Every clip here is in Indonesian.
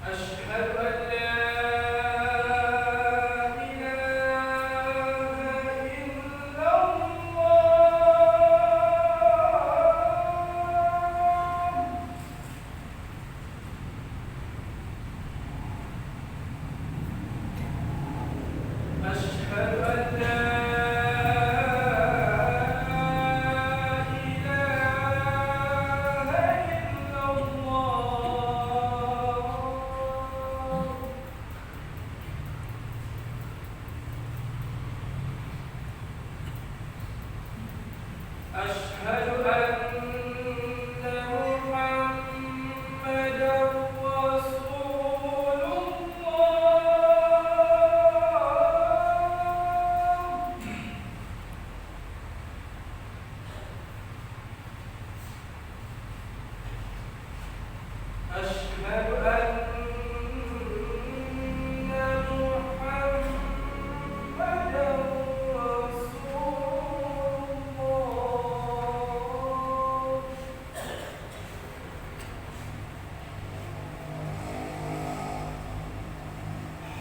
أشهد أن لا إله إلا الله. أشهد أن لا إله إلا الله. أشهد أن محمدًا رسول الله. أشهد أن محمدًا رسول الله.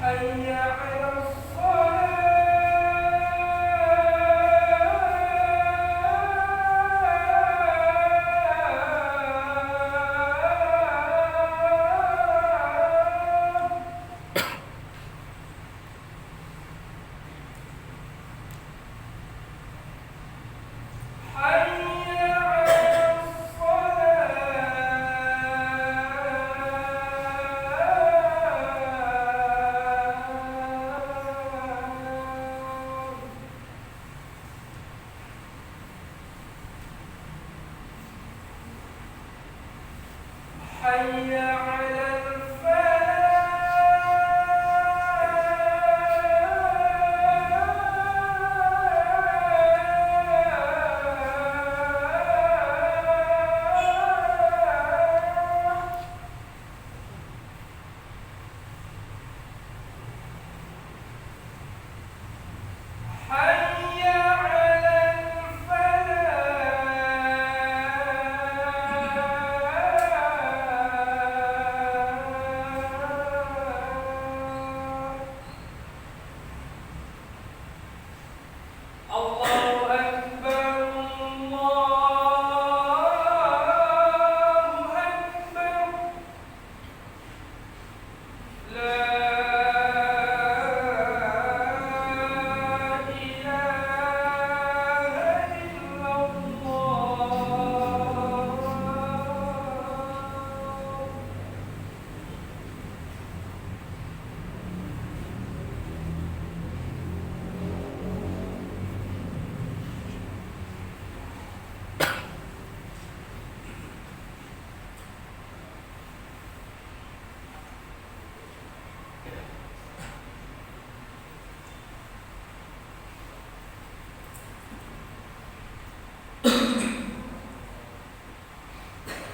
حي على الصلاة. حي على الصلاة. حي على الفلاح. حي على الفلاح. الله أكبر الله أكبر. لا إله إلا الله.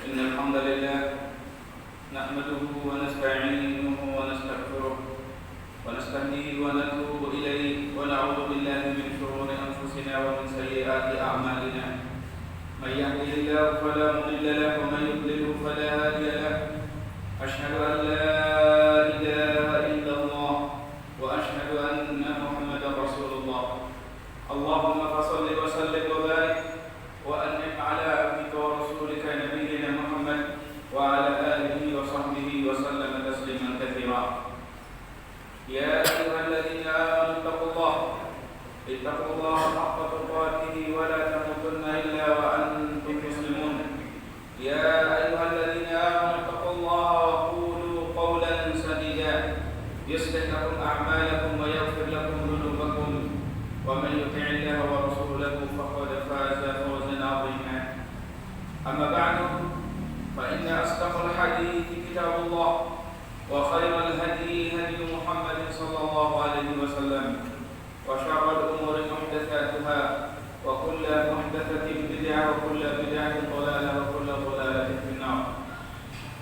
إن الحمد لله نحمده ونستعينه ونستغفره ونستهديه ونتوب إليه ونعوذ بالله من شرور أنفسنا ومن سيئات أعمالنا. من يهده الله فلا مضل له ومن يضلله فلا هادي له. أشهد أن لا إله إلا الله وأشهد أن محمدا رسول الله. اللهم فصل وسلم وبارك وأنعم على عبدك ورسولك نبينا محمد وعلى آله وصحبه وسلم تسليما كثيرا. يا أيها الذين آمنوا اتقوا الله حق تقاته ولا تموتن إلا وأنتم مسلمون. يا أيها الذين آمنوا اتقوا الله وقولوا قولا سديدا يصلح لكم أعمالكم ويغفر لكم ذنوبكم ومن يطع الله ورسوله فقد فاز فوزا عظيما. أما بعد فإن أصدق الحديث كتاب الله وخير الهدي هدي محمد صلى الله عليه وسلم وشر الأمور محدثاتها وكل محدثة بدعة وكل بدعة ضلالة وكل ضلالة في النار.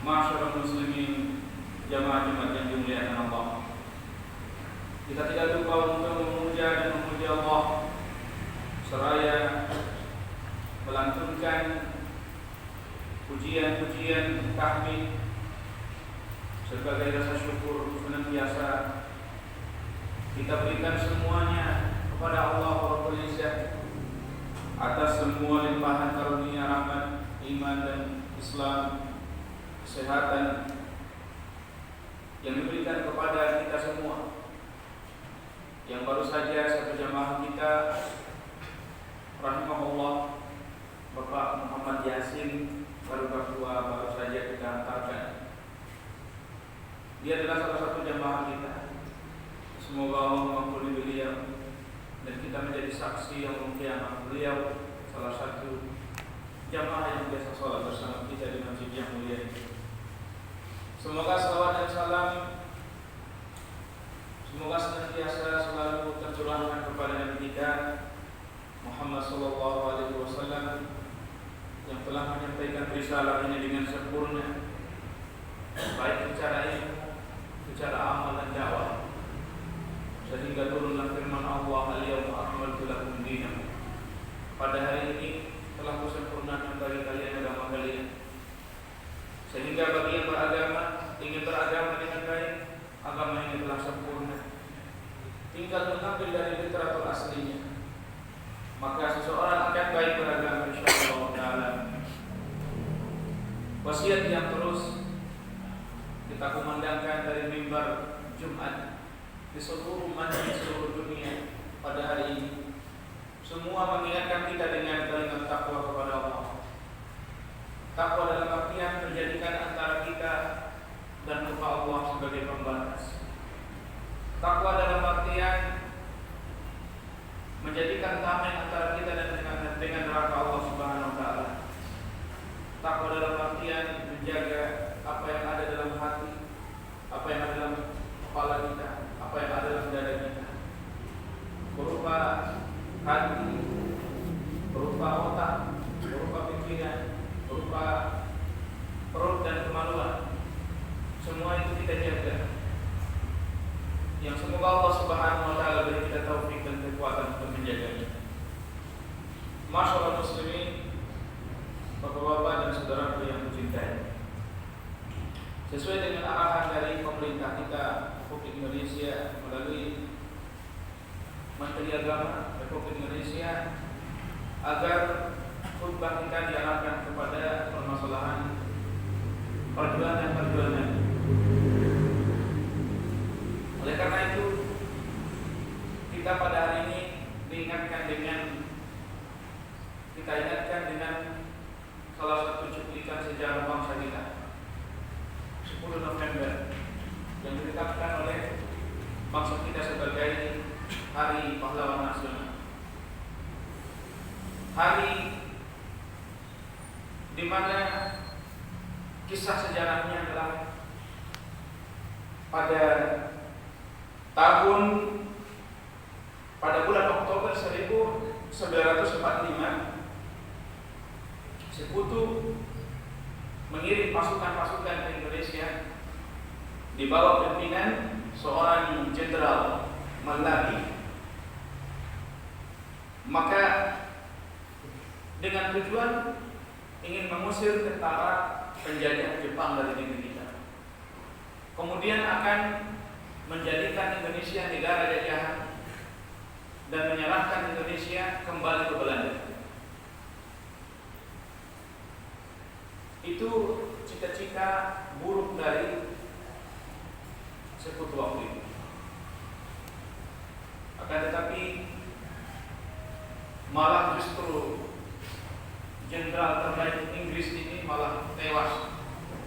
معشر المسلمين jamaah-jamaah yang dimuliakan Allah, kita tidak lupa untuk memuja dan memuji Allah seraya melantunkan pujian-pujian tahmid sebagai rasa syukur senantiasa kita berikan semuanya kepada Allah Rabbul Izzah atas semua limpahan karunia rahmat, iman dan Islam, kesehatan yang diberikan kepada kita semua. Yang baru saja satu jamaah kita rahimahullah Bapak Muhammad Yasin baru saja kita hantarkan. Dia adalah salah satu jamaah kita. Semoga Allah mengampuni beliau dan kita menjadi saksi yang mulia. Beliau salah satu jamaah yang biasa sholat bersama kita di masjid yang mulia ini. Semoga salawat dan salam semoga senantiasa selalu tercurahkan kepada Nabi kita Muhammad sallallahu alaihi wasallam yang telah menyampaikan risalah ini dengan sempurna, baik secara ilmu, secara amal dan dakwah, sehingga turunlah firman Allah, al-yawma akmaltu lakum dinakum. Pada hari ini telah kusempurnakan bagi kalian agama kalian. Sehingga bagi yang beragama, ingin beragama dengan baik, agama ini telah sempurna. Tinggal mengambil dari literatur aslinya, maka seseorang akan baik beragama insyaallah taala. Wasiat yang terus kita kumandangkan dari mimbar Jumat di seluruh masjid seluruh dunia pada hari ini, semua mengingatkan kita dengan kalimat takwa kepada Allah. Takwa dalam artian menjadikan antara kita dan muka Allah sebagai pembatas. Takwa dalam artian menjadikan tameng antara kita dan dengan neraka Allah Subhanahu wa taala. Takwa dalam artian menjaga apa yang ada dalam hati, apa yang ada dalam kepala kita, apa yang ada dalam dada kita, berupa hati, berupa otak, berupa pikiran, berupa perut dan kemaluan. Semua itu kita jaga. Yang semoga Allah Subhanahu wa taala beri kita taufik dan kekuatan untuk menjaganya. Masyaallah muslimin, Bapak-bapak dan saudaraku yang mencintai. Sesuai dengan arahan dari pemerintah kita Republik Indonesia melalui Menteri Agama Republik Indonesia, agar khutbah kita diarahkan kepada permasalahan perjuangan. Oleh karena itu, kita pada hari ini diingatkan dengan salah satu cuplikan sejarah bangsa kita, 10 November, yang ditetapkan oleh bangsa kita sebagai Hari Pahlawan Nasional. Hari di mana kisah sejarahnya adalah pada bulan Oktober 1945, Sekutu mengirim pasukan-pasukan ke Indonesia di bawah pimpinan seorang jenderal Mallabi. Maka dengan tujuan ingin mengusir tentara penjajah Jepang dari negeri kita, kemudian akan menjadikan Indonesia negara jajahan dan menyerahkan Indonesia kembali ke Belanda. Itu cita-cita buruk dari Sekutu waktu itu. Akan tetapi malah justru jenderal terbaik Inggris ini malah tewas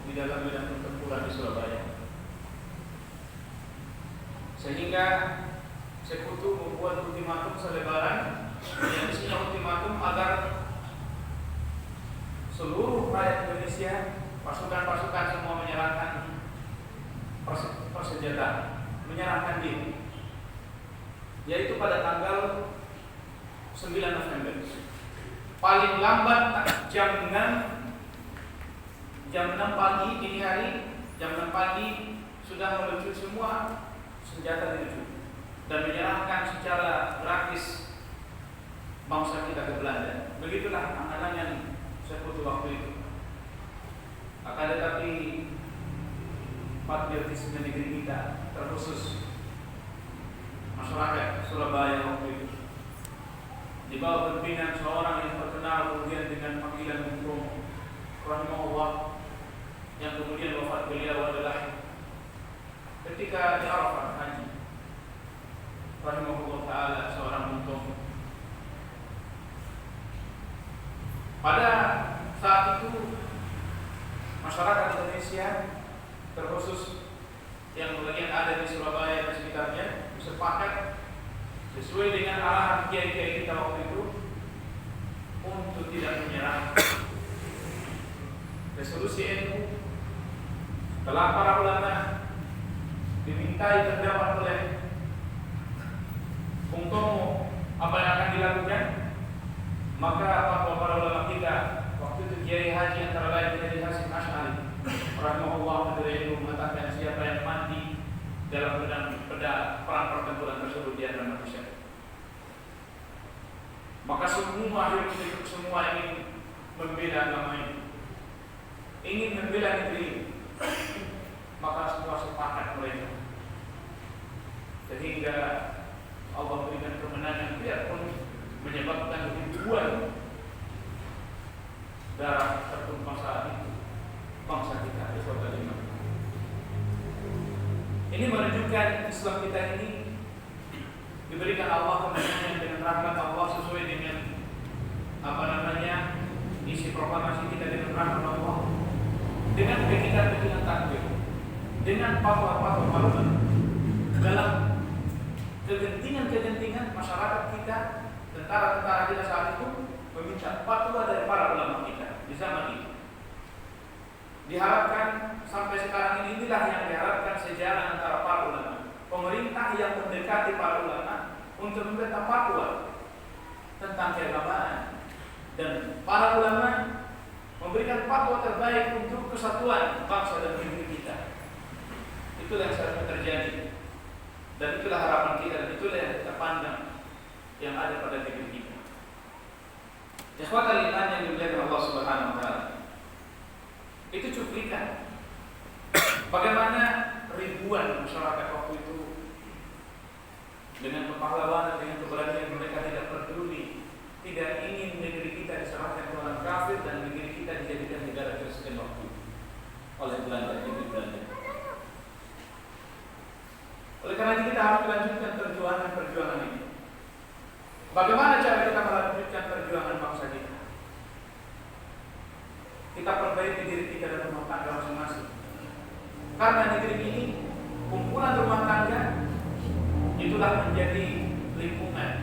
di dalam medan pertempuran di Surabaya. Sehingga Sekutu membuat ultimatum selebaran yang isinya ultimatum agar seluruh rakyat Indonesia, pasukan-pasukan semua menyerahkan persenjataan, menyerahkan diri, yaitu pada tanggal 9 November. Paling lambat jam 6 pagi dini hari, jam 6 pagi sudah meluncur semua senjata diluncur dan menyerahkan secara gratis bangsa kita ke Belanda. Begitulah angan-angan Sekutu waktu itu. Akan tetapi patriotisme negeri kita, terkhusus masyarakat Surabaya waktu itu, di bawah pimpinan seorang yang terkenal kemudian dengan panggilan Bung Romo rahimahullah, yang kemudian wafat beliau adalah ketika di Arafah haji rahimahullah ta'ala, seorang Bung Romo. Pada saat itu masyarakat Indonesia, terkhusus yang bagian ada di Surabaya dan sekitarnya, sepakat sesuai dengan arahan kiai-kiai kita waktu itu untuk tidak menyerah. Resolusi NU setelah para ulama dimintai pendapat oleh Bung Tomo apa yang akan dilakukan, maka fatwa para ulama kita waktu itu Kiai Haji antara lain Kiai Hasyim Asy'ari rahimahullah beliau mengatakan siapa yang mati dalam perang pertempuran tersebut dia akan mati syahid. Maka semua ingin membela agama ini, ingin membela negeri ini, maka semua sepakat mereka, sehingga Allah berikan kemenangan biarpun menyebabkan ribuan darah tertumpah saat itu bangsa kita di kota Lima. Ini menunjukkan Islam kita ini diberikan Allah kemenangan dengan rahmat Allah sesuai dengan isi proklamasi kita dengan rahmat Allah, dengan pekitan-pekitan takbir, dengan fatwa-fatwa ulama dalam kegentingan masyarakat kita, tentara-tentara kita saat itu meminta fatwa dari para ulama kita di zaman ini. Diharapkan sampai sekarang inilah yang diharapkan sejalan antara para ulama. Pemerintah yang mendekati para ulama untuk memberikan fatwa tentang keagamaan, dan para ulama memberikan fatwa terbaik untuk kesatuan bangsa dan negeri kita. Itulah yang seharusnya terjadi, dan itulah harapan kita, dan itulah yang kita pandang yang ada pada negeri kita. Ikhwatal iman yang dimuliakan Allah Subhanahu wa taala, itu cuplikan bagaimana ribuan masyarakat waktu itu dengan kepahlawanan, dengan keberanian mereka tidak peduli, tidak ingin negeri kita diserahkan ke orang kafir dan negeri kita dijadikan negara Kristen waktu oleh Belanda, negeri Belanda. Oleh karena itu kita harus melanjutkan perjuangan ini. Bagaimana cara kita melanjutkan perjuangan bangsa kita? Kita perbaiki diri kita dan rumah tangga masing-masing. Karena negeri ini kumpulan rumah tangga itulah menjadi lingkungan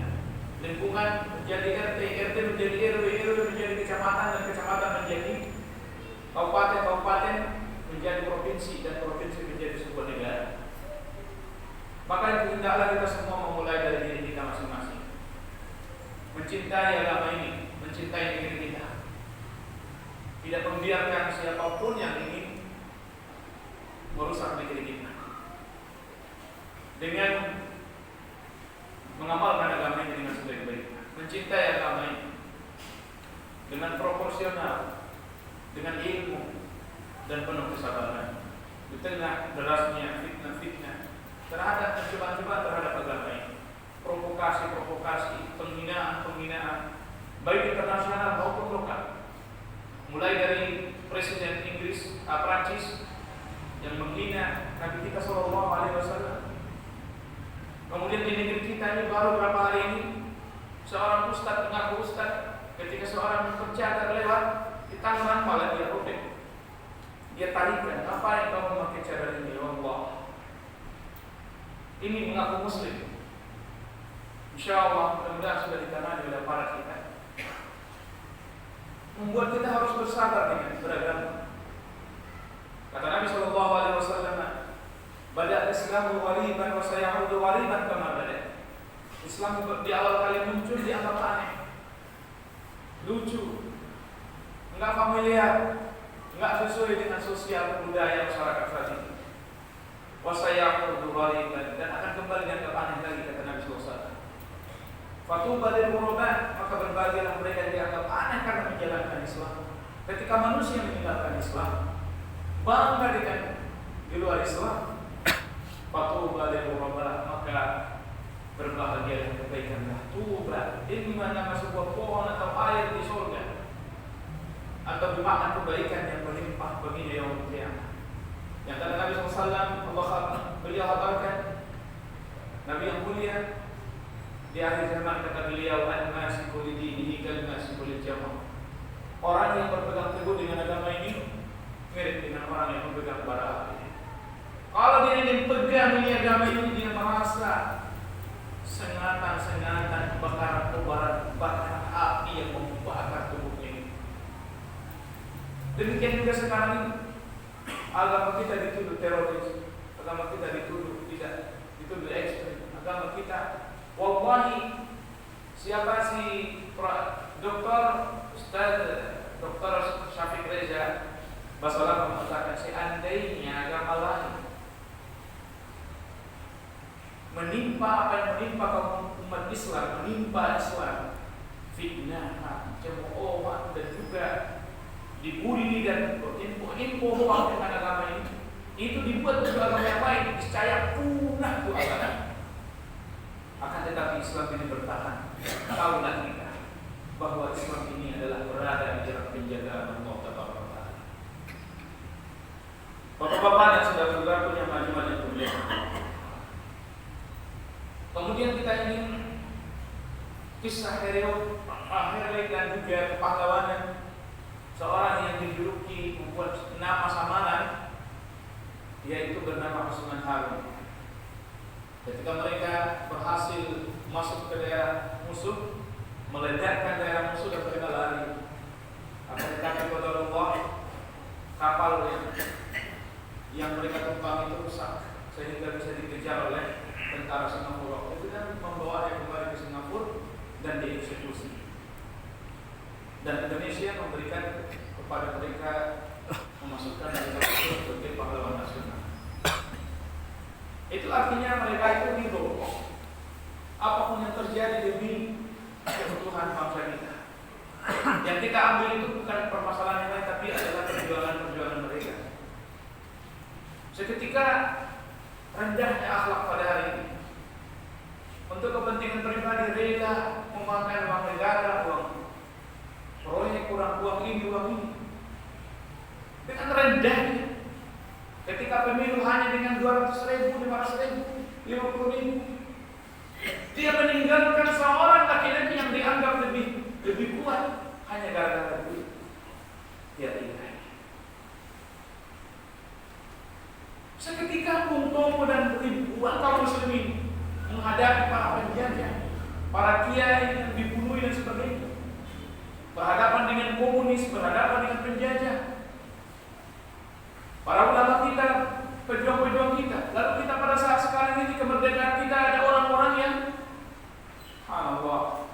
menjadi RT, RT menjadi RW, RW menjadi kecamatan, dan kecamatan menjadi kabupaten, kabupaten menjadi provinsi, dan provinsi menjadi sebuah negara. Maka hendaklah kita semua memulai dari diri kita masing-masing, mencintai agama ini, mencintai negeri kita, tidak membiarkan siapapun yang ingin merusak negeri kita. Dengan mengamalkan agama ini dengan sebaik-baiknya, mencintai agama ini dengan proporsional, dengan ilmu dan penuh kesabaran di tengah derasnya fitnah-fitnah terhadap pencobaan-cobaan terhadap agama ini, provokasi-provokasi, penghinaan baik internasional maupun lokal, mulai dari Presiden Inggris, Prancis yang menghina Nabi kita Shallallahu Alaihi Wasallam. Kemudian di negeri kita ini baru beberapa hari ini seorang ustadz mengaku ustadz, ketika seorang pencadar lewat di Tangerang malah dia robek, dia tarikan, apa yang kamu memakai cadar ini? Ya Allah, ini mengaku muslim. Insya Allah mudah-mudahan sudah ditanami oleh para kita, membuat kita harus bersabar dengan beragama. Kata Nabi Shallallahu Alaihi Wasallam, "Bada Islamu ghariban wa sayaudu ghariban kama bada." Islam di awal kali muncul dianggap aneh, lucu, enggak familiar, enggak sesuai dengan sosial budaya masyarakat saat itu. Wa sayaudu ghariban, dan akan kembali dianggap aneh lagi, kata Nabi Sallallahu Alaihi Wasallam. Fatuba lil ghuraba, maka berbahagialah mereka yang dianggap aneh karena menjalankan Islam. Ketika manusia meninggalkan Islam, bangga dengan di luar Islam, beliau habarkan, Nabi yang mulia di akhir zaman kata beliau, "An-nasiku lidinihi kal-nasiku lil-jamaah." Orang yang berpegang teguh dengan agama ini mirip dengan orang yang berpegang bara api. Kalau dia ingin pegang ini agama ini, dia merasa sengatan, bakaran api yang membakar tubuhnya ini. Demikian juga sekarang ini, agama kita dituduh teroris, agama kita dituduh tidak, dituduh ekstrim. Agama kita, wallahi, siapa si Dokter Syafiq Reza Basalam mengatakan, seandainya agama lain menimpa apa yang menimpa kaum umat Islam, menimpa Islam, fitnah, cemoohan, dan juga dibully dan info hoax dengan agama ini, itu dibuat untuk agama yang lain, niscaya punah itu agama. Akan tetapi Islam ini bertahan. Tahulah kita bahwa Islam ini adalah berada di jarak penjagaan Allah Taala. Bapak-bapak dan saudara-saudara punya majuan yang mulia. Kemudian kita ingin kisah heroik dan juga kepahlawanan seorang yang dijuluki membuat nama samaran, yaitu bernama Utsman Harun. Ketika mereka berhasil masuk ke daerah musuh, meledakkan daerah musuh dan mereka lari, akan tetapi qadarullah, kapal yang mereka tumpangi itu rusak sehingga bisa dikejar oleh tentara Singapura. Itu kan membawanya kembali ke Singapura dan dieksekusi. Dan Indonesia memberikan kepada mereka, memasukkan mereka sebagai pahlawan nasional. Itu artinya mereka itu ridho. Apapun yang terjadi demi kebutuhan bangsa kita. Yang kita ambil itu bukan permasalahan yang lain, tapi adalah perjuangan mereka. Seketika rendahnya akhlak pada hari ini, untuk kepentingan pribadi rela memakan uang negara, uang proyek, uang ini. Dengan rendahnya, ketika pemilu hanya dengan 200.000, 500.000, 50.000, dia meninggalkan seorang laki-laki yang dianggap lebih kuat hanya gara-gara duit. Dia tinggal. Seketika Bung Tomo dan ribuan kaum muslimin menghadapi para penjajah, para kiai yang dibunuh dan sebagainya, berhadapan dengan komunis, berhadapan dengan penjajah, para ulama kita, pejuang-pejuang kita. Lalu kita pada saat sekarang ini kemerdekaan kita ada orang-orang yang Allah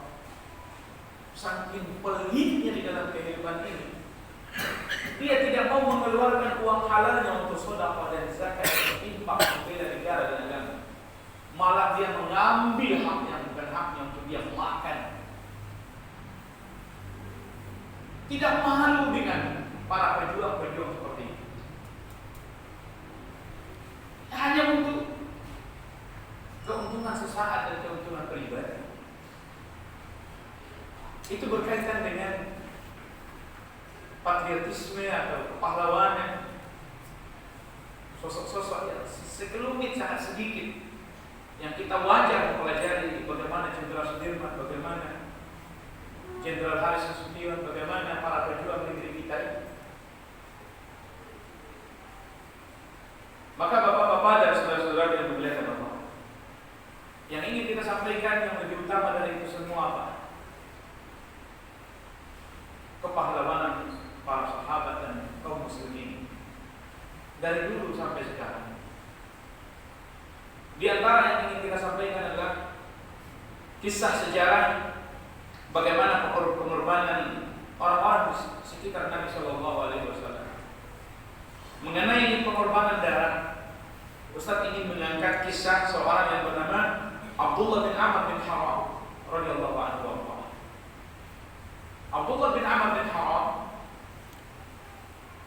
saking pelitnya di dalam kehidupan ini, dia tidak mau mengeluarkan uang halalnya untuk sedekah dan zakat dan infak membela negara dan agama. Malah dia mengambil haknya bukan haknya untuk dia makan. Tidak malu dengan para pejuang-pejuang seperti ini. Hanya untuk keuntungan sesaat dan keuntungan pribadi. Itu berkaitan dengan patriotisme atau kepahlawanan, sosok-sosok yang sekelumit sangat sedikit yang kita wajar mempelajari, bagaimana Jenderal Sudirman, bagaimana Jenderal Haris Nasution, bagaimana para pejuang negeri kita ini. Maka bapak-bapak dan saudara-saudara yang bermulia Allah, yang ingin kita sampaikan yang lebih utama dari itu semua apa? Kepahlawanan para sahabat dan kaum muslimin dari dulu sampai sekarang. Di antara yang ingin kita sampaikan adalah kisah sejarah bagaimana pengorbanan orang-orang di sekitar Nabi Shallallahu Alaihi Wasallam. Mengenai pengorbanan darah, Ustaz ingin mengangkat kisah seorang yang bernama Abdullah bin Amr bin Haram radhiyallahu anhu. Abdullah bin Amr bin Haram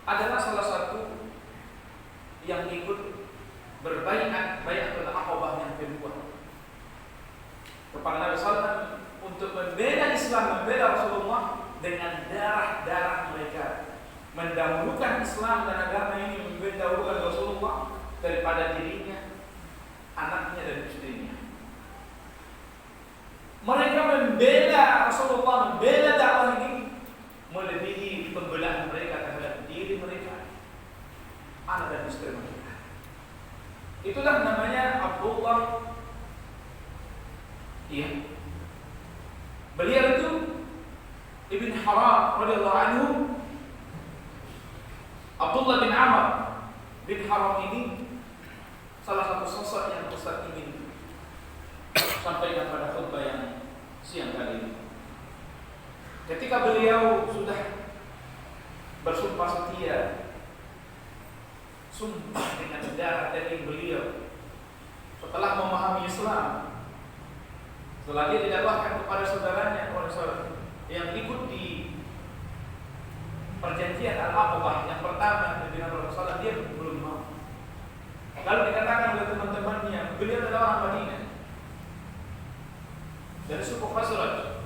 adalah salah satu yang ikut berbaiat Baiatul Aqabah yang kedua kepada Nabi SAW untuk membela Islam, membela Rasulullah dengan darah mereka, mendahulukan Islam dan agama ini, mendahulukan Rasulullah daripada dirinya, terima kita. Itulah namanya Abdullah. Iya. Beliau itu Ibn Haram radhiyallahu anhu. Abdullah bin Amr bin Haram ini salah satu sosok yang Ustaz ingin sampaikan pada khutbah yang siang kali ini. Ketika beliau sudah bersumpah setia, sumpah dengan darah daging beliau, setelah memahami Islam, setelah dia didakwahkan kepada saudaranya, yang ikut di perjanjian Al-Aqabah yang pertama dengan Rasulullah, dia belum mau. Lalu dikatakan oleh teman-temannya, beliau adalah orang Madinah dari suku Khazraj.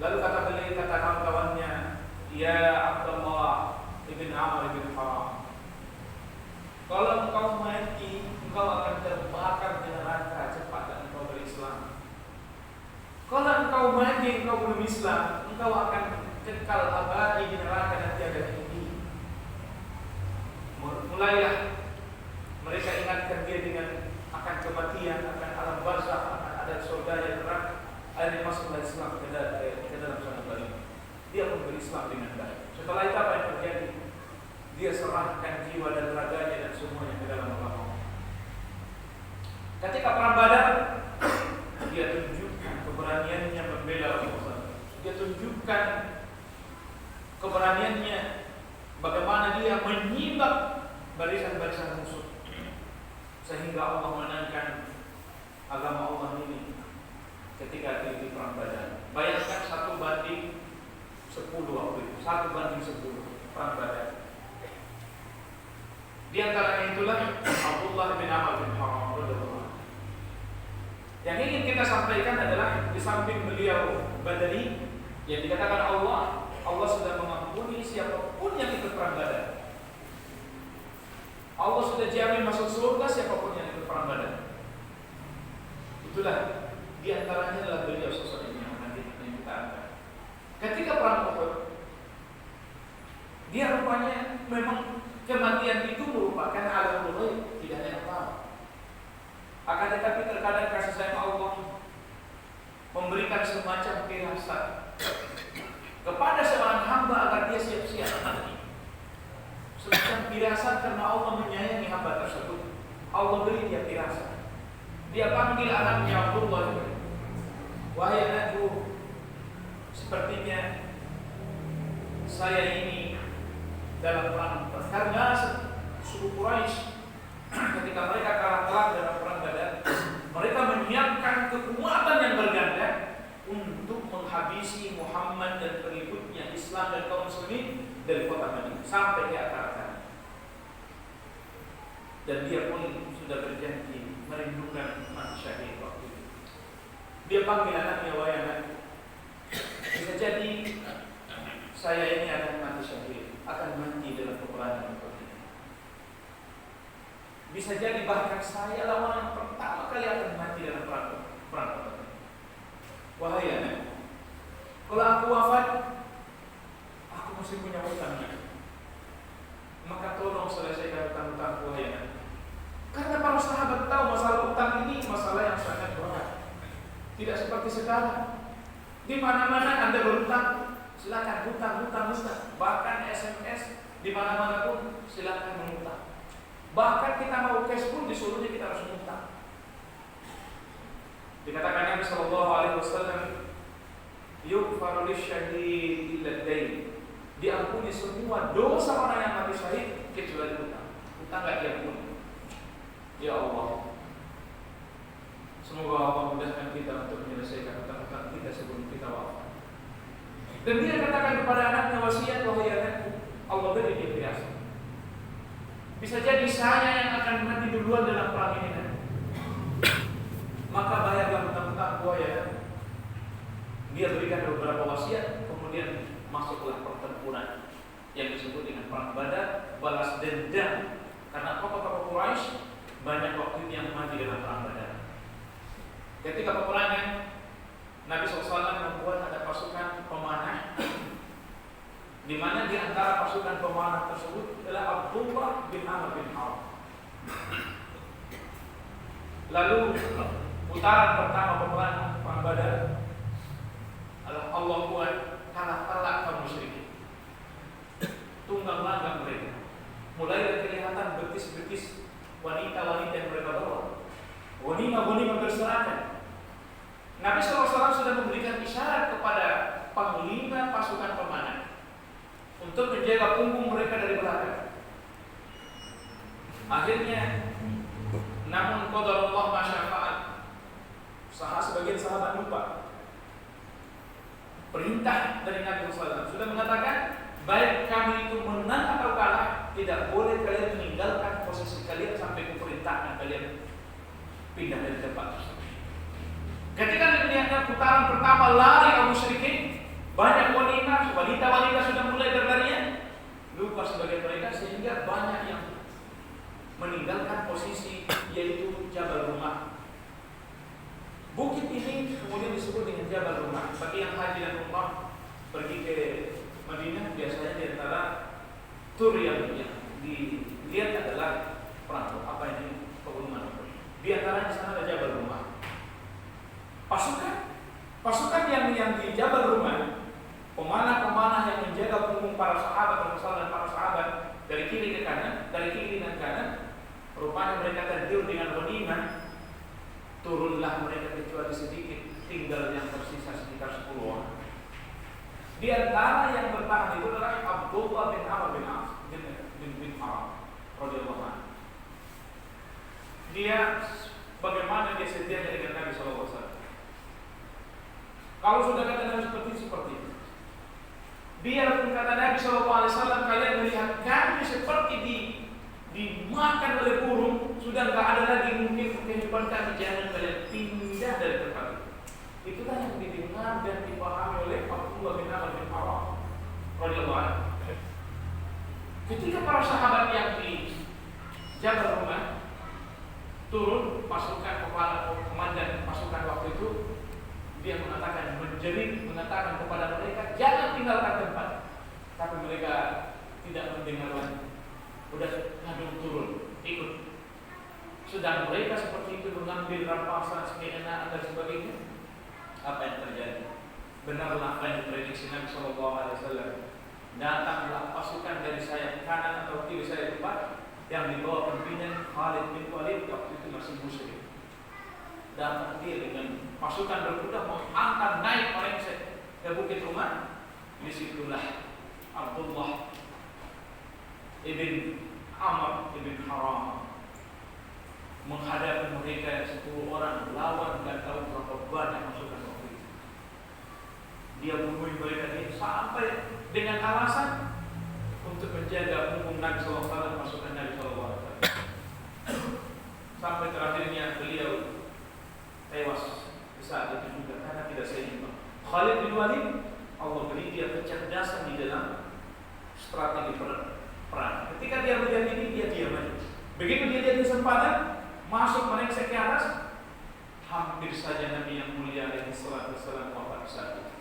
Lalu kata kawan-kawannya, ya Abdullah ibn Amr ibn Haram, kalau engkau mati, engkau akan terbakar di neraka cepat dan engkau berislam. Kalau engkau mati, engkau belum Islam, engkau akan kekal abadi di neraka dan tiada henti. Mulailah mereka ingatkan dia dengan akan kematian, akan alam barzakh, akan ada surga yang neraka. Akhirnya masuklah Islam ke dalam sana balik. Dia pun berislam dengan baik. Setelah itu apa yang terjadi? Dia serahkan jiwa dan raganya dan semuanya ke dalam Allah. Ketika perang Badar, dia tunjukkan keberaniannya membela Allah. Dia tunjukkan keberaniannya bagaimana dia menyimak barisan-barisan musuh sehingga Allah menangkan agama Allah ini ketika di perang Badar. Bayangkan 1 banding 10 waktu itu, 1 banding 10 perang Badar. Di antaranya itulah Abdullah bin Amr bin Haram radhiyallahu anhu. Yang ingin kita sampaikan adalah di samping beliau Badari yang dikatakan Allah sudah mengampuni siapapun yang ikut perang Badar. Allah sudah jamin masuk surga siapapun yang ikut perang Badar. Itulah di antaranya adalah beliau sosok ini yang nanti kita angkat. Ketika perang Uhud, dia rupanya memang kematian itu merupakan alam ghaib, tidak ada yang tahu. Akan tetapi terkadang kasih sayang Allah memberikan semacam firasat kepada seorang hamba agar dia siap-siap mati. Semacam firasat karena Allah menyayangi hamba tersebut. Allah beri dia firasat. Dia panggil anaknya Abdullah, wahai anakku, sepertinya saya ini dalam perang, karena suku Quraisy ketika mereka kalah telak dalam perang Badar, mereka menyiapkan kekuatan yang berganda untuk menghabisi Muhammad dan pengikutnya Islam dan kaum muslimin dari kota Madinah sampai ke akar-akar. Dan dia pun sudah berjanji merindukan mati syahid waktu itu. Dia panggil anaknya, wahai anakku, bisa jadi saya ini akan mati syahid, akan mati dalam peperangan ini. Bisa jadi bahkan saya lawan yang pertama kali akan mati dalam perang ini. Wahai anakku, kalau aku wafat, aku masih punya hutang. Maka tolong selesaikan hutang-hutangku, wahai anakku. Karena para sahabat tahu masalah utang ini masalah yang sangat berat. Tidak seperti sekarang. Di mana-mana Anda berhutang, silakan hutang. Bahkan SMS di mana-mana pun silakan menghutang. Bahkan kita mau cash pun disuruhnya kita harus menghutang. Dikatakan Nabi sallallahu alaihi wasallam, yughfaru lisyahid illa ad-dain. Diampuni semua dosa orang yang mati syahid kecuali hutang. Hutang enggak diampuni. Ya Allah, semoga Allah mudahkan kita untuk menyelesaikan hutang-hutang kita sebelum kita wafat. Dan dia katakan kepada anaknya, wasiat wahai anakku, Allah beri dia firasat. Bisa jadi saya yang akan mati duluan dalam perang ini nanti. Maka bayarlah hutang-hutang wahai anakku. Dia berikan beberapa wasiat, kemudian masuklah pertempuran yang disebut dengan perang Badar, balas dendam karena tokoh-tokoh Quraisy banyak waktu yang mati dalam perang Badar. Ketika peperangan, Nabi SAW membuat ada pasukan pemanah, di mana di antara pasukan pemanah tersebut adalah Abdullah bin Amr bin Haram. Lalu putaran pertama peperangan perang Badar adalah Allah buat kalah kaum musyrikin. Tunggang langgang mereka. Mulai kelihatan betis-betis wanita-wanita yang mereka bawa. Wanita-wanita berserakan. Nabi SAW sudah memberikan isyarat kepada panglima pasukan pemanah untuk menjaga punggung mereka dari belakang. Akhirnya, namun qadarullah ma syaa fa'al. Sebagian sahabat lupa. Perintah dari Nabi SAW sudah mengatakan, baik kami itu menang atau kalah, tidak boleh kalian meninggalkan posisi kalian sampai kuperintahkan kalian pindah dari tempat tersebut. Ketika dilihatnya putaran pertama lari kaum musyrikin, banyak wanita sudah mulai berlarian, lupa sebagian mereka sehingga banyak yang meninggalkan posisi yaitu Jabal Rumah. Bukit ini kemudian disebut dengan Jabal Rumah. Bagi yang haji dan umrah pergi ke Madinah, biasanya di antara tur yang dilihat adalah pegunungan. Di antara di sana ada Jabal Rumah. Pasukan yang di Jabal Rumah, pemanah-pemanah yang menjaga punggung para sahabat dan para sahabat dari kiri ke kanan, dari kiri dan kanan, rupanya mereka tergiur dengan ghanimah. Turunlah mereka kecuali sedikit, tinggal yang tersisa sekitar 10 orang. Di antara yang bertahan itu adalah Abdullah bin Amr bin As bin Haram radhiyallahu anhu. Dia bagaimana dia setianya dengan Nabi sallallahu alaihi wasallam. Kalau sudah kata Nabi seperti itu. Biarpun kata Nabi sallallahu alaihi wasallam, kalian melihat kami seperti dimakan oleh burung, sudah enggak ada lagi mungkin kehidupan kami, jangan kalian pindah dari tempat itu. Itulah yang didengar dan dipahami oleh Abdullah bin Amr bin Haram radhiyallahu anhu. Ketika para sahabat yang di Jabal Rumah turun, pasukan kepala komandan pasukan waktu itu, dia mengatakan kepada mereka, jangan tinggalkan tempat. Tapi mereka tidak mendengar lagi. Udah ngadu turun, ikut. Sedang mereka seperti itu mengambil rampasan, seenak dan sebagainya. Apa yang terjadi? Benarlah apa yang diprediksi Nabi SAW. Datanglah pasukan dari sayap kanan atau kiri sayap depan yang dibawa pimpinan Khalid bin Walid, waktu itu masih musyrik. Datang dia dengan pasukan berkuda menghantam naik merengsek ke bukit rumah. Disitulah Abdullah ibn Amr ibn Haram menghadapi mereka 10 orang lawan, dan tahu berapa banyak pasukan waktu itu. Dia bunuh mereka ini sampai dengan alasan untuk menjaga punggung Nabi SAW, pasukan Nabi SAW. Sampai terakhirnya beliau tewas di saat itu juga karena tidak seimbang. Khalid bin Walid, Allah beri dia kecerdasan di dalam strategi perang. Ketika dia melihat ini, dia diam aja. Begitu dia lihat kesempatan, masuk merengsek ke atas, hampir saja Nabi yang mulia alaihi salatu wassalam wafat saat itu.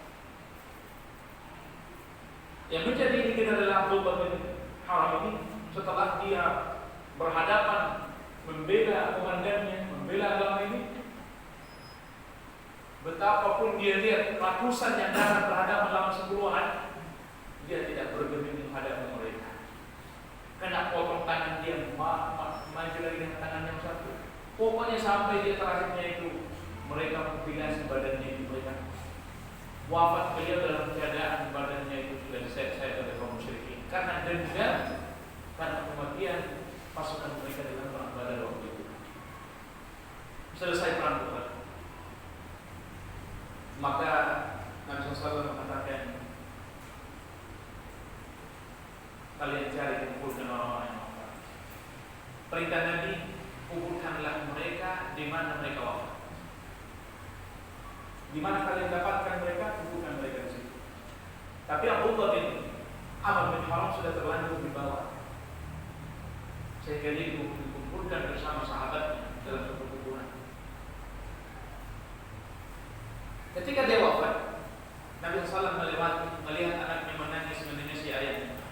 Yang menjadi ini adalah Abdullah bin Haram ini, setelah dia berhadapan membela komandannya, membela agama ini, betapapun dia lihat ratusan yang datang berhadapan lawan 10 orang, dia tidak bergeming menghadapi mereka. Kena potong tangan dia, maju lagi dengan tangan yang satu. Pokoknya sampai dia terakhirnya itu mereka mutilasi badannya itu, mereka wafat beliau dalam keadaan badannya itu sudah disayat-sayat oleh kaum musyrikin karena dendam, karena kematian pasukan mereka dalam perang Badar waktu itu. Selesai perang Badar, maka Nabi SAW mengatakan, kalian cari kumpulkan orang-orang yang wafat. Perintah Nabi, kumpulkanlah mereka di mana mereka wafat. Di mana kalian dapatkan mereka, kumpulkan mereka di situ. Tapi Abdullah bin Amr bin Haram sudah terlanjur di bawah, sehingga dia dikumpulkan bersama sahabatnya dalam satu kuburan. Ketika dia wafat, Nabi SAW melihat anaknya menangis si ayahnya.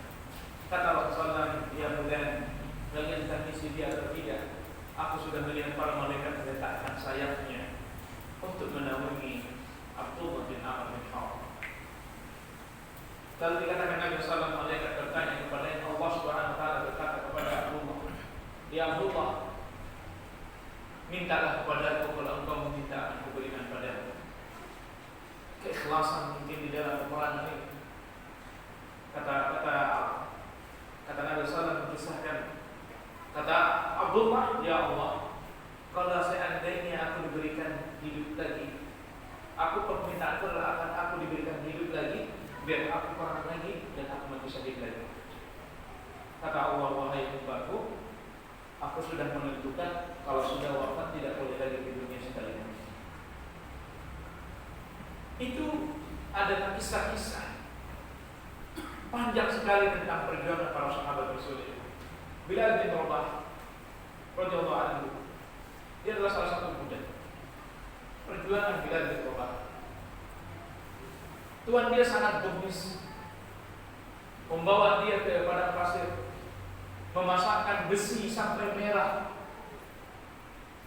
Kata Rasulullah, ya bulan, kalian tangisi dia atau tidak. Aku sudah melihat para malaikat meletakkan sayapnya untuk menaungi Abdullah bin Amr bin Auf. Lalu dikatakan Nabi SAW, malaikat bertanya kepada Allah Subhanahu Wa Taala berkata kepada Abdullah, ya Abdullah, mintalah kepadaku, kalau engkau meminta akan kuberikan padamu. Keikhlasan mungkin di dalam peperangan ini. Kata Nabi SAW mengisahkan, kata Abdullah, ya Allah, kalau seandainya aku diberikan hidup lagi, aku permintaanku adalah akan aku diberikan hidup lagi, biar aku perang lagi dan aku mati syahid lagi. Kata Allah, wahai hambaku, aku sudah menentukan kalau sudah wafat tidak boleh lagi di dunia sekali lagi. Itu ada kisah-kisah panjang sekali tentang perjuangan para sahabat Rasul. Bilal bin Rabah radhiyallahu anhu, dia adalah salah satu budak. Perjuangan Bilal bin Rabah, Tuhan dia sangat bengis, membawa dia ke padang pasir, memasakkan besi sampai merah,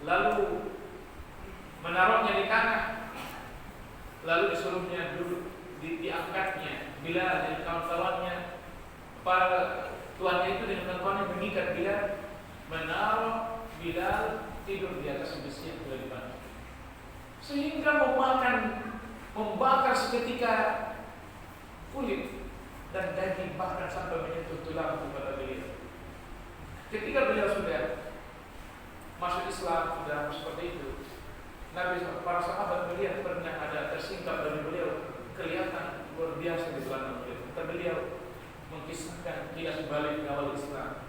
lalu menaruhnya di tanah, lalu disuruhnya duduk, diangkatnya Bilal dan kawan-kawannya. Para tuannya itu dengan kawan-kawannya mengikat Bilal, menaruh Bilal tidur di atas besi yang sudah dibangun, sehingga membakar seketika kulit dan daging, bahkan sampai menyentuh tulang kepada beliau. Ketika beliau sudah masuk Islam, sudah seperti itu, para sahabat melihat pernah ada tersingkap dari beliau, kelihatan luar biasa di belakang beliau. Kata beliau mengisahkan kilas balik awal Islam.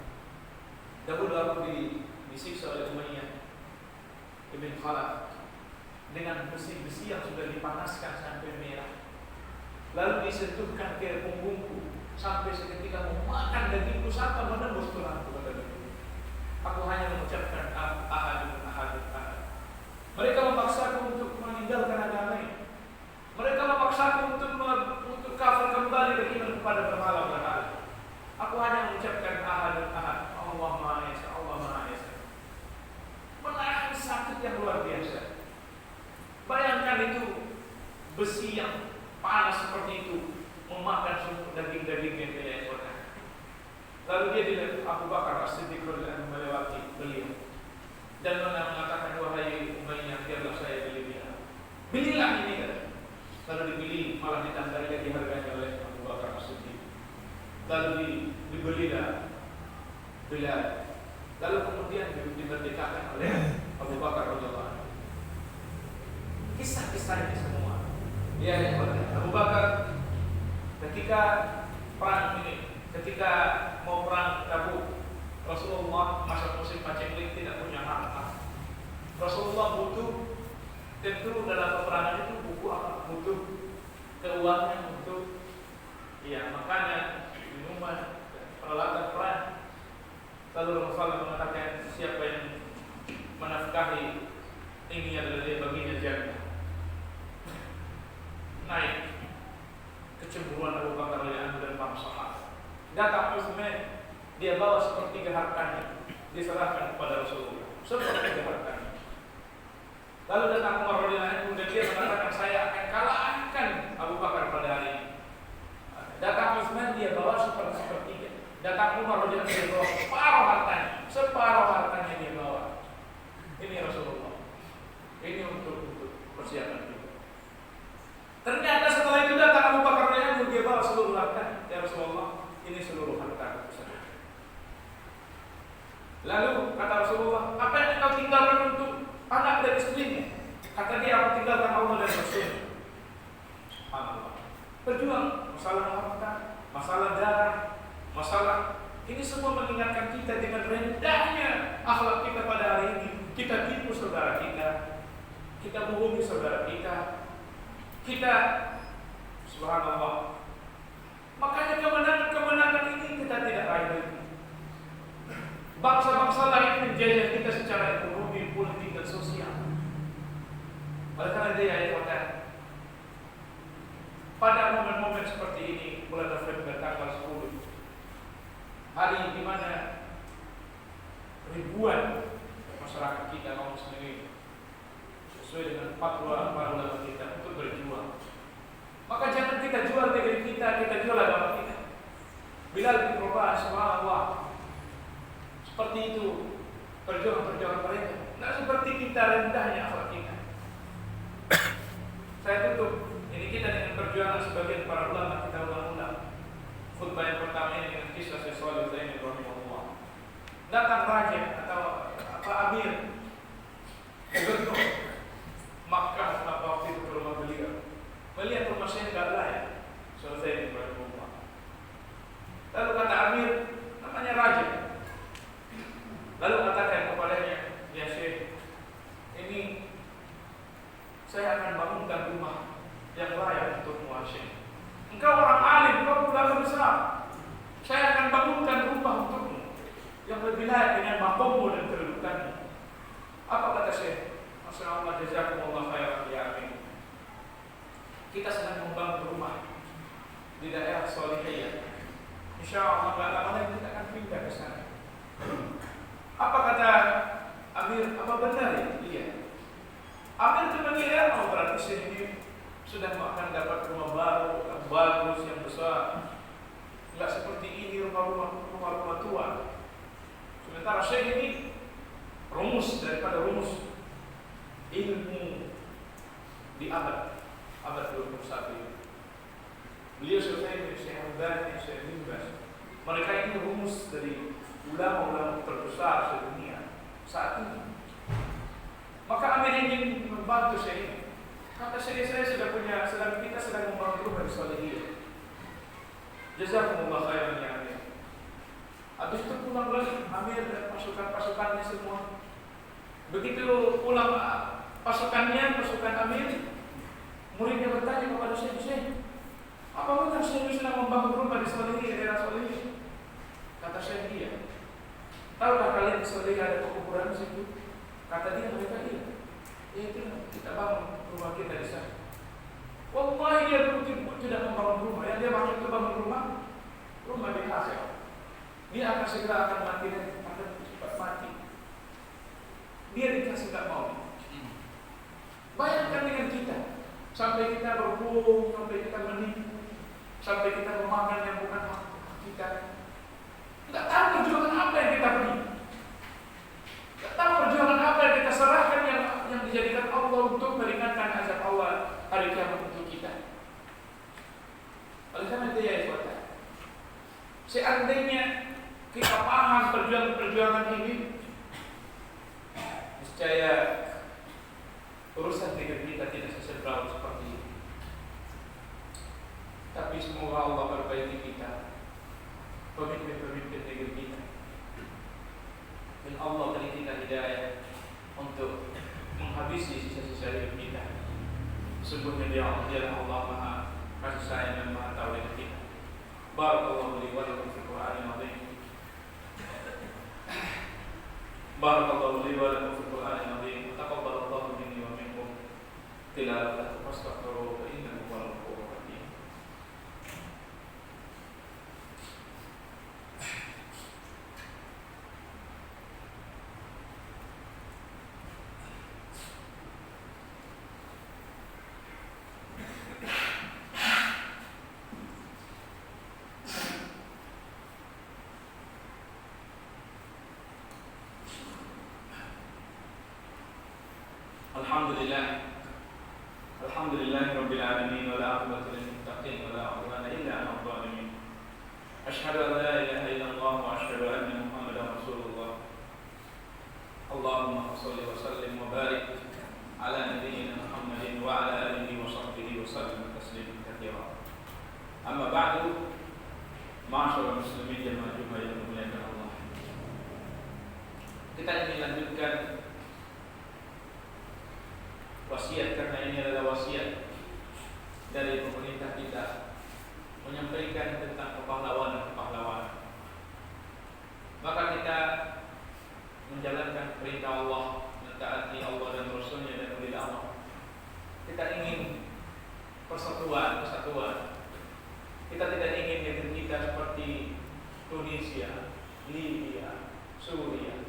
Dahulu aku disiksa oleh Umayyah ibn Khalaf dengan besi-besi yang sudah dipanaskan sampai merah, lalu disentuhkan ke punggungku sampai seketika memakan dagingku sampai menembus tulangku. Aku hanya mengucapkan ahad. Mereka memaksaku untuk meninggalkan agama ini. Mereka memaksaku untuk kafir kembali beriman kepada berhala. Aku hanya mengucapkan ahad. Allah Maha Esa, Allah Maha Esa. Menahan sakit yang luar biasa. Bayangkan itu, besi yang panas seperti itu memakan semua daging-daging yang tidak ekornya. Lalu dia dilihat Abu Bakar As-Siddiq melewati beliau dan mengatakan, wahai Umayyah, biarlah saya beli dia. Belilah ini kan. Lalu dibeli, malah ditandai lagi harganya oleh Abu Bakar As-Siddiq. Lalu dibelilah Bilal. Lalu kemudian dimerdekakan oleh Abu Bakar radhiyallahu anhu. Kisah-kisah ini semua. Ya, Abu Bakar ketika perang ini, ketika mau perang Tabuk, Rasulullah masa musim paceklik tidak punya harta. Rasulullah butuh, tentu dalam peperangan itu butuh keuangan untuk makanan, minuman, peralatan perang. Lalu Rasulullah mengatakan, siapa yang menafkahi ini adalah dia, baginya jannah. Naik kecemburuan Abu Bakar dan para sahabat. Datang Utsman, dia bawa sepertiga hartanya, diserahkan kepada Rasulullah, sepertiga hartanya. Lalu datang Umar radhiyallahu anhu dan dia mengatakan, saya akan kalahkan Abu Bakar pada hari ini. Datang Utsman, dia bawa sepertiga. Datang Umar radhiyallahu anhu, dia bawa separuh hartanya dia bawa. Ini Rasulullah. Ini untuk persiapan kita. Ternyata setelah itu datang Abu Bakar radhiyallahu anhu, dia bawa seluruh harta. Ya Rasulullah, ini seluruh harta. Lalu kata Rasulullah, apa yang engkau tinggalkan untuk anak dan istrinya? Kata dia, aku tinggalkan Allah dan Rasul. Subhanallah. Berjuang masalah harta, masalah darah, masalah ini semua mengingatkan kita dengan rendahnya akhlak kita pada hari ini. Kita tipu saudara kita bohongi saudara kita subhanallah. Makanya kemenangan ini kita tidak raih. Bangsa-bangsa lain menjajah kita secara ekonomi, politik, dan sosial. Oleh karena dia ayat pada momen-momen seperti ini, bulan November tanggal 10, hari di mana ribuan masyarakat kita kaum muslimin sesuai dengan fatwa para ulama kita untuk berjuang. Maka jangan kita jual negeri kita jual agama kita. Bilal bin Rabah, subhanallah, seperti itu perjuangan mereka. Tidak seperti kita rendahnya akhlak kita. Saya tutup ini kita dengan perjuangan sebagian para ulama kita ulang-ulang. Khutbah yang pertama ini dengan kisah Syekh Zain rahimahullah. Datang raja atau amir gubernur Makkah pada waktu itu ke rumah beliau. Melihat rumah saya tidak layak. Syekh Zain rahimahullah. Lalu kata amir, namanya raja. Lalu katakan kepadanya, ya Syekh, ini saya akan bangunkan rumah yang layak untuk Syekh. Engkau orang alim, engkau ulama besar. Saya akan bangunkan rumah untukmu yang lebih layak dengan makommu dan kedudukanmu. Apa kata Syekh? Masya Allah, jazakumullah khairan ya amin. Kita sedang membangun rumah di daerah Solihiyah. Insya Allah nggak lama lagi kita akan pindah ke sana. Apa kata Amir? Apa benar ya? Iya. Amir itu mengira, oh berarti Syekh ini sudah akan dapat rumah baru, yang bagus, yang besar. Nggak seperti ini rumah-rumah tua. Sementara Syekh ini rumus daripada rumus ilmu di abad 21 ini. Beliau selesai Syekh Al-Albani, Syekh Bin Baz. Mereka ini rumus dari ulama-ulama terbesar sedunia saat ini. Maka Amir ingin membantu Syekh ini. Kata Syekh, saya kita sedang membangun rumah di Solihiyah. Jazakumullah khairan ya Amir. Habis itu pulang lagi Amir dan pasukannya semua. Begitu pulang pasukan Amir, muridnya bertanya kepada Syekh, apa benar Syekh sedang membangun rumah di Solihiyah, daerah Solihiyah? Kata Syekh, iya. Tahukah kalian di Solihiyah ada pekuburan di situ? Kata dia, mereka iya. Ya itu kita bangun rumah kita di sana. Wallahi dia tidak membangun rumah. Yang dia maksud itu bangun rumah di hasil. Dia akan segera mati dan akan cepat mati. Dia dikasih tak mau. Bayangkan dengan kita, sampai kita berbohong, sampai kita menipu, sampai kita memakan yang bukan hak kita. Tidak tahu perjuangan apa yang kita beri. Tidak tahu perjuangan apa yang kita serahkan yang dijadikan Allah untuk meringankan azab Allah hari kiamat untuk kita. Oleh karena itu ya ikhwata, seandainya kita paham perjuangan ini, niscaya urusan hidup kita tidak sesedau seperti ini. Tapi semoga Allah perbaiki kita, pemimpin-pemimpin negeri kita, dan Allah beri kita hidayah untuk menghabisi sisa-sisa hidup kita. Sesungguhnya dia Allah Maha kasih sayang dan Maha tahu dengan kita. Barakallahu li wa lakum fil Qur'anil azim. Barakallahu li wa lakum fil Qur'anil azim. Taqabbalallahu minni wa minkum tilawatahu wastaghfiruhu fa innahu huwal ghafurur rahim. Alhamdulillah rabbil alamin wa la aqibata lil muttaqin wa la udwana illa 'alal zalimin. Asyhadu an la ilaha illallah wa asyhadu anna Muhammadar Rasulullah. Allahumma shalli wa sallim wa barik ala nabiyyina Muhammadin wa ala alihi wa sahbihi wa sallam tasliman katsiran. Amma ba'du, ma'asyiral muslimin jamaah Jumat yang dimuliakan Allah. Kita ingin lanjutkan wasiat, karena ini adalah wasiat dari pemerintah kita menyampaikan tentang kepahlawanan. Maka kita menjalankan perintah Allah, mentaati Allah dan Rasulnya dan ulil amr. Kita ingin persatuan. Kita tidak ingin negeri kita seperti Tunisia, Libya, Suriah,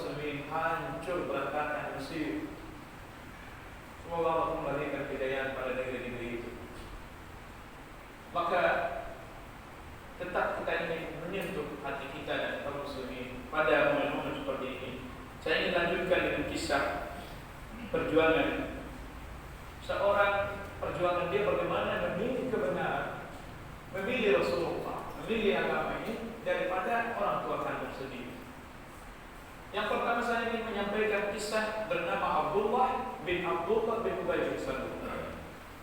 muslimin hancur berantakan Mesir. Semoga Allah memberikan hidayah pada negeri-negeri itu. Maka tetap kita ingin menyentuh hati kita dan kaum muslimin pada momen-momen seperti ini. Saya ingin lanjutkan dengan kisah perjuangan seorang, perjuangan dia bagaimana memilih kebenaran, memilih Rasulullah, memilih agama ini daripada orang tua kandung sendiri. Yang pertama saya ingin menyampaikan kisah bernama Abdullah bin Ubay bin Salul.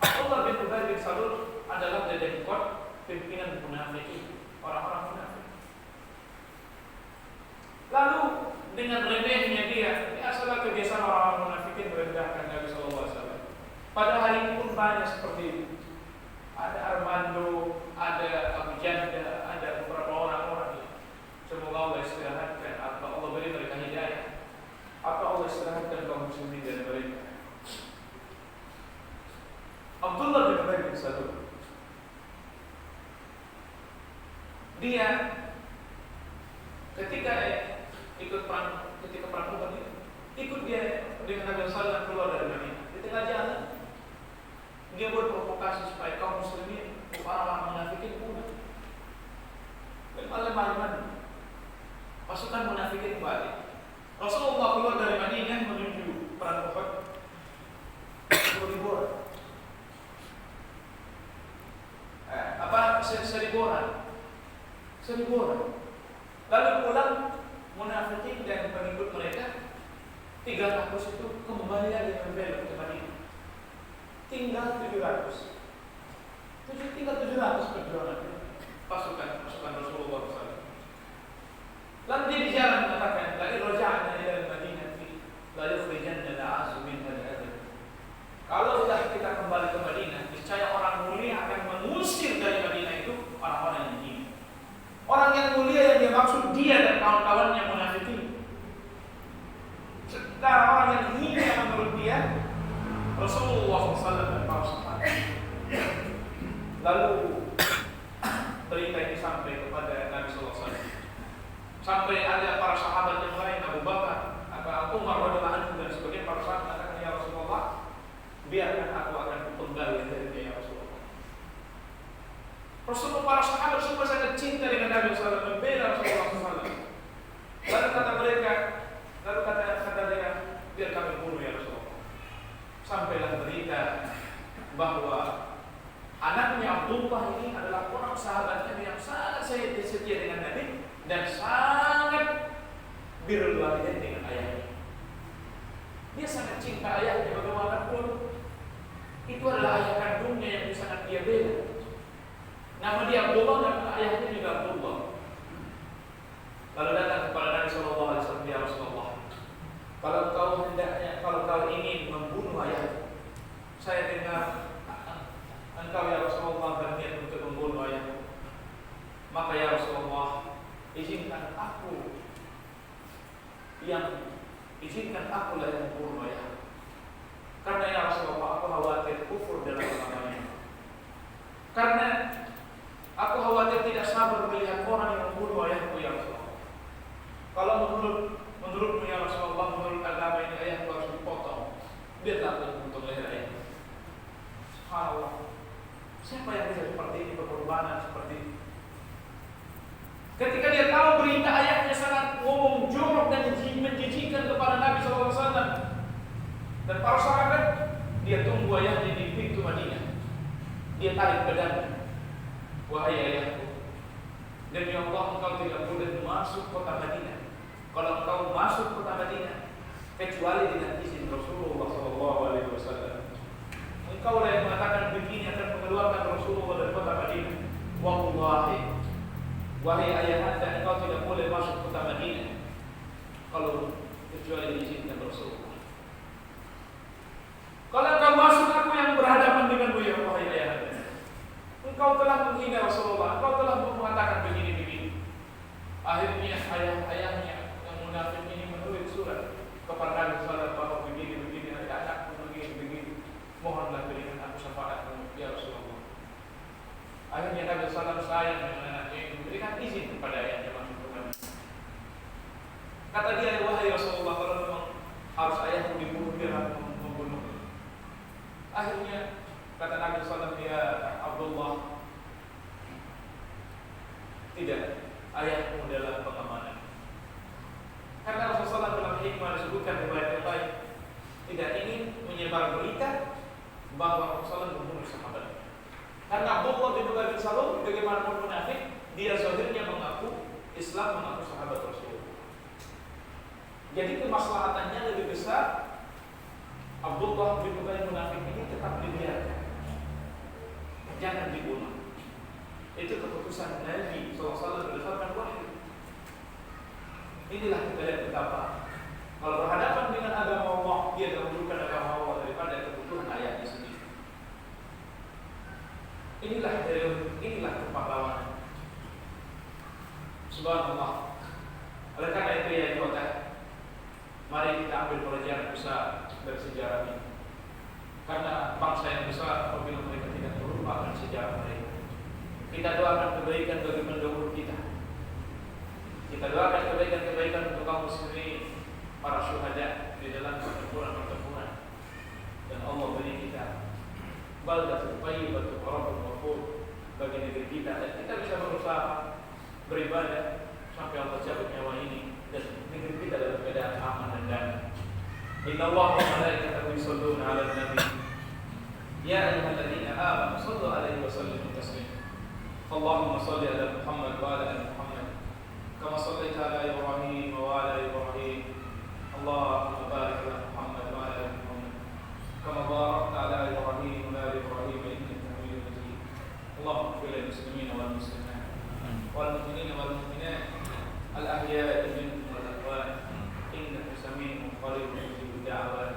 Abdullah bin Ubay bin Salul adalah dedekot pimpinan munafik, orang-orang munafik. Lalu dengan remehnya dia, ini adalah kebiasaan orang-orang munafikin merendahkan Nabi SAW. Pada hari ini pun banyak seperti itu. Ada Armando, ada Abu Janda, ada beberapa orang-orang ini. Semoga Allah istirahatkan, atau Allah beri mereka hidayah, atau Allah istirahatkan kaum muslimin dari mereka. Abdullah bin Ubay bin Salul, dia ketika ikut perang Uhud itu, ikut dia dengan Nabi SAW keluar dari Madinah. Di tengah jalan dia buat provokasi supaya kaum muslimin, para munafikin punah. Dan malam-malam pasukan munafikin balik. Rasulullah keluar dari Madinah menuju perang Uhud. 10.000 orang. Seribu orang. Lalu pulang munafikin dan pengikut mereka 300 itu kembali lagi berbelok ke Madinah. Tinggal 700 perjuangan pasukan Rasulullah SAW. Lalu dia di jalan mengatakan, "La irja'na ila al-Madinati la yukhrijanna al-'azu minha al-adl." Kalau sudah kita kembali ke Madinah, niscaya orang mulia akan mengusir dari Madinah itu orang-orang yang hina. Orang yang mulia yang dia maksud dia dan kawan-kawannya munafikin. Sedangkan orang yang hina menurut dia Rasulullah SAW dan para sahabat. Lalu berita ini sampai kepada Nabi SAW. Sampai ada para sahabat yang lain, Abu Bakar, Umar radhiyallahu anhu dan sebagainya, para sahabat mengatakan, "Ya Rasulullah, biarkan aku akan penggal dari dia, ya Rasulullah." Rasulullah, para sahabat semua sangat cinta dengan Nabi SAW, membela Rasulullah SAW. Lalu kata mereka, biar kami bunuh ya Rasulullah. Sampailah berita bahwa anaknya Abdullah ini adalah orang sahabatnya yang sangat setia dengan Nabi dan sangat birrul walidain dengan ayahnya. Dia sangat cinta ayahnya bagaimanapun. Itu adalah ayah kandungnya yang sangat dia bela. Nama dia Abdullah dan ayahnya juga Abdullah. Lalu datang kepada Nabi SAW, "Ya Rasulullah, kalau kau ingin membunuh ayahku, saya dengar engkau ya Rasulullah berniat untuk membunuh ayahku. Maka ya Rasulullah, izinkan aku lah yang membunuh ayahku. Karena ya Rasulullah, aku khawatir kufur dalam agamanya. Karena aku khawatir tidak sabar melihat orang yang membunuh ayahku ya Rasulullah. Kalau menurutmu ya Rasulullah, menurut agama ini ayahku harus dipotong. Biarlah aku untuk leher ayahku." Subhanallah. Siapa yang bisa seperti ini, berkorbanan seperti ini? Ketika dia tahu berita ayahnya sangat ngomong jorok dan menjijikkan kepada Nabi SAW dan para sahabat, dia tunggu ayahnya di pintu Madinah. Dia tarik pedangnya. "Wahai ayahku, demi Allah engkau tidak boleh masuk kota Madinah. Kalau engkau masuk kota Madinah kecuali dengan izin Rasulullah SAW. Engkau lah yang mengatakan begini akan mengeluarkan Rasulullah dari kota Madinah. Wallahi, wahai ayah anda, engkau tidak boleh masuk kota Madinah kalau kecuali diizinkan Rasulullah. Kalau engkau masuk, aku yang berhadapan denganmu ya wahai ayah anda. Engkau telah menghina Rasulullah, engkau telah mengatakan begini-begini." Akhirnya ayahnya yang munafik ini menulis surat kepada Nabi SAW bahwa begini-begini, anakku begini-begini, mohonlah berikan aku syafaatmu ya Rasulullah. Akhirnya Nabi SAW sayang dengan anaknya ini, memberikan izin kepada ayahnya masuk ke Madinah. Kata dia, "Wahai Rasulullah, Rasulullah, kalau memang harus ayahmu dibunuh, biar aku membunuh. Akhirnya kata Nabi SAW, ya Abdullah, tidak, ayahmu adalah pengamanan. Karena Rasulullah dalam hikmah disebutkan riwayat yang lain, tidak ingin menyebar berita bahwa Rasulullah membunuh sahabat. Karena Abdullah bin Ubay bin Salul bagaimanapun munafik, dia zahirnya mengaku Islam, mengaku sahabat Rasulullah. Jadi kemaslahatannya lebih besar Abdullah bin Ubay munafik ini tetap dibiarkan, jangan dibunuh. Itu keputusan Nabi SAW berdasarkan wahyu. Inilah kita lihat betapa kalau berhadapan dengan agama Allah, dia dahulukan agama Allah daripada kebutuhan ayahnya sendiri. Inilah kepahlawanan. Subhanallah. Oleh karena itu ya ikhwata, mari kita ambil pelajaran besar dari sejarah ini. Karena bangsa yang besar apabila mereka tidak melupakan sejarah mereka. Kita doakan kebaikan bagi pendahulu kita. Kita doakan kebaikan-kebaikan untuk kaum muslimin, para syuhada di dalam pertempuran. Dan Allah beri kita baldatul thayyibatu wa rabbul ghafur bagi negeri kita, dan kita bisa berusaha beribadah sampai Allah cabut nyawa ini dan negeri kita dalam keadaan aman dan damai. Inna Allaha wa malaikatahu yusholluna 'alan nabi ya ayyuhalladzina amanu shallu 'alaihi wa sallimu taslima. Allahumma shalli 'ala Muhammad wa 'ala ali Muhammad kama shallaita 'ala Ibrahim wa 'ala Ibrahim. Allahumma barik 'ala Muhammad wa 'ala ali Muhammad kama barakta 'ala Ibrahim wa 'ala Ibrahim innaka Hamidum Majid. Allahumma ighfir lil muslimina wal muslimat wal mu'minina wal mu'minat al ahya'i minhum wal amwat innaka samii'un qaribun mujibud da'awat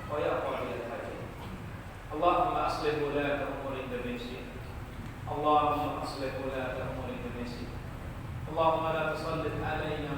wa ya qadiyal hajat. Allahumma aslih wulata umur Indonesia. Allahumma aslih wulata umur Indonesia. Allahumma la tusallit alaina